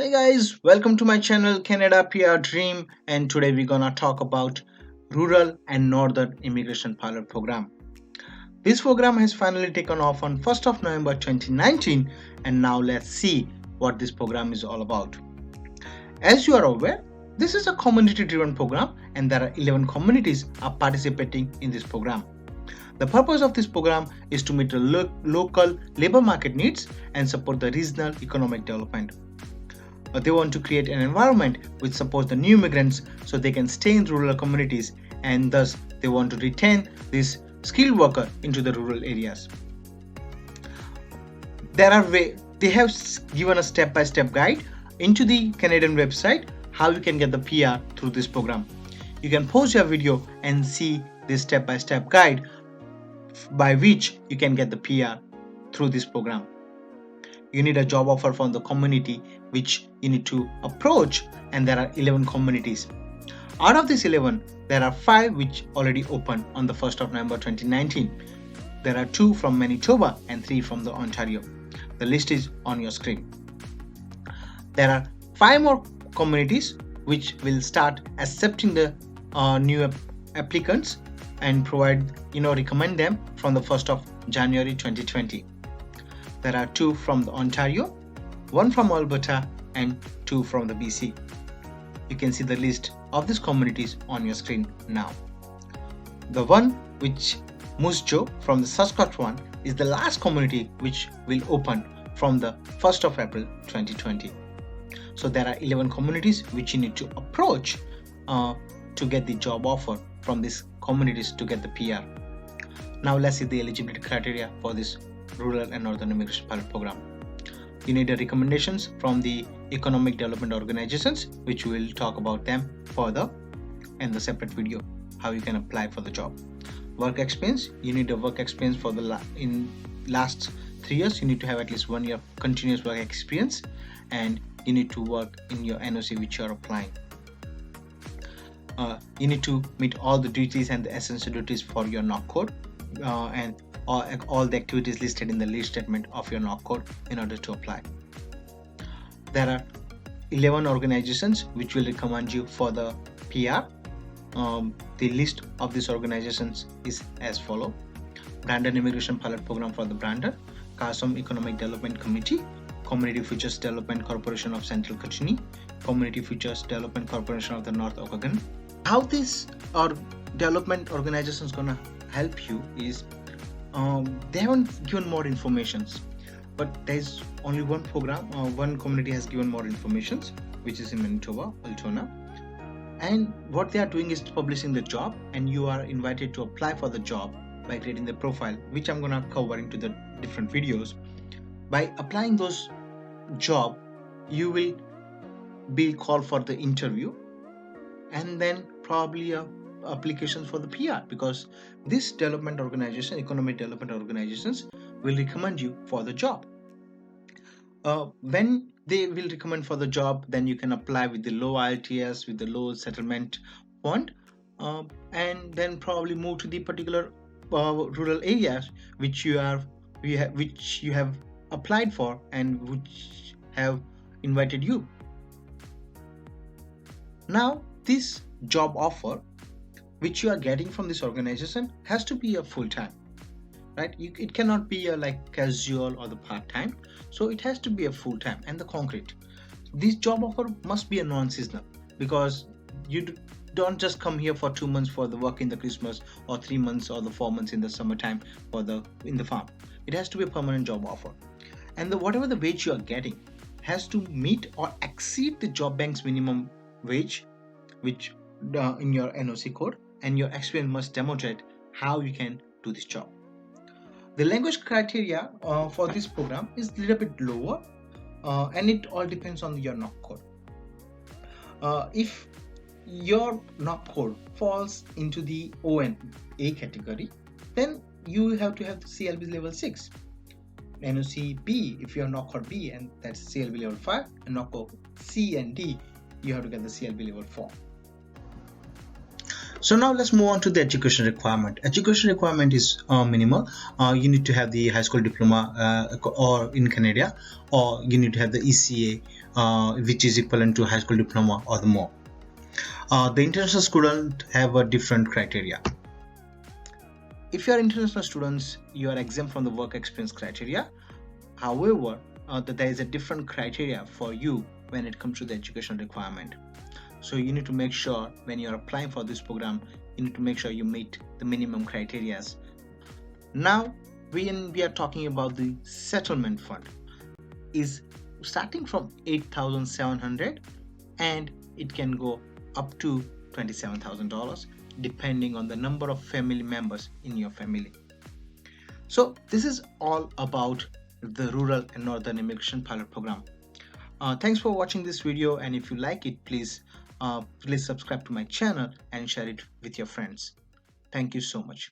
Hey guys, welcome to my channel Canada PR Dream, and today we're gonna talk about Rural and Northern Immigration Pilot Program. This program has finally taken off on 1st of November 2019, and now let's see what this program is all about. As you are aware, this is a community driven program and there are 11 communities are participating in this program. The purpose of this program is to meet the local labor market needs and support the regional economic development. They want to create an environment which supports the new immigrants so they can stay in rural communities, and thus they want to retain this skilled worker into the rural areas. They have given a step-by-step guide into the Canadian website how you can get the PR through this program. You can pause your video and see this step-by-step guide by which you can get the PR through this program. You need a job offer from the community which you need to approach, and there are 11 communities. Out of these 11, there are 5 which already opened on the 1st of November 2019. There are 2 from Manitoba and 3 from the Ontario. The list is on your screen. There are 5 more communities which will start accepting the new applicants and recommend them from the 1st of January 2020. There are 2 from the Ontario, 1 from Alberta and 2 from the BC. You can see the list of these communities on your screen now. The one which Moose Jaw from the Saskatchewan is the last community which will open from the 1st of April 2020. So there are 11 communities which you need to approach to get the job offer from these communities to get the PR. Now let's see the eligibility criteria for this Rural and Northern Immigration Pilot Program. You need recommendations from the economic development organizations, which we will talk about them further in the separate video, how you can apply for the job. Work experience, you need a work experience for the last 3 years. You need to have at least 1 year continuous work experience, and you need to work in your NOC which you are applying. You need to meet all the duties and the essential duties for your NOC code and all the activities listed in the lead statement of your NOC code in order to apply. There are 11 organizations which will recommend you for the PR. The list of these organizations is as follow: Brandon Immigration Pilot Program for the Brandon, Claresholm Economic Development Committee, Community Futures Development Corporation of Central Kootenay, Community Futures Development Corporation of the North Okanagan. How this development organization is gonna help you is they haven't given more informations, but there's only one program. One community has given more informations, which is in Manitoba, Altona, and what they are doing is publishing the job, and you are invited to apply for the job by creating the profile, which I'm gonna cover into the different videos. By applying those job, you will be called for the interview, and then probably applications for the PR, because this development organization, economic development organizations, will recommend you for the job. When they will recommend for the job, then you can apply with the low ILTS, with the low settlement fund, and then probably move to the particular rural areas which you have applied for and which have invited you. Now this job offer which you are getting from this organization has to be a full-time, right? It cannot be a like casual or the part-time, so it has to be a full-time and the concrete. This job offer must be a non-seasonal, because you don't just come here for 2 months for the work in the Christmas, or 3 months or the 4 months in the summertime in the farm. It has to be a permanent job offer, and whatever the wage you are getting has to meet or exceed the job bank's minimum wage, which in your NOC code, and your experience must demonstrate how you can do this job. The language criteria for this program is a little bit lower, and it all depends on your NOC code. If your NOC code falls into the O and A category, then you have to have the CLB level 6. NOC B, if you are NOC code B, and that's CLB level 5, and NOC code C and D, you have to get the CLB level 4. So now let's move on to the education requirement. Education requirement is minimal. You need to have the high school diploma or in Canada, or you need to have the ECA, which is equivalent to high school diploma or the more. The international student have a different criteria. If you are international students, you are exempt from the work experience criteria. However, there is a different criteria for you when it comes to the education requirement. So you need to make sure when you are applying for this program, you need to make sure you meet the minimum criteria. Now, when we are talking about the settlement fund, is starting from 8,700 and it can go up to $27,000 depending on the number of family members in your family. So this is all about the Rural and Northern Immigration Pilot Program. Thanks for watching this video, and if you like it, please subscribe to my channel and share it with your friends. Thank you so much.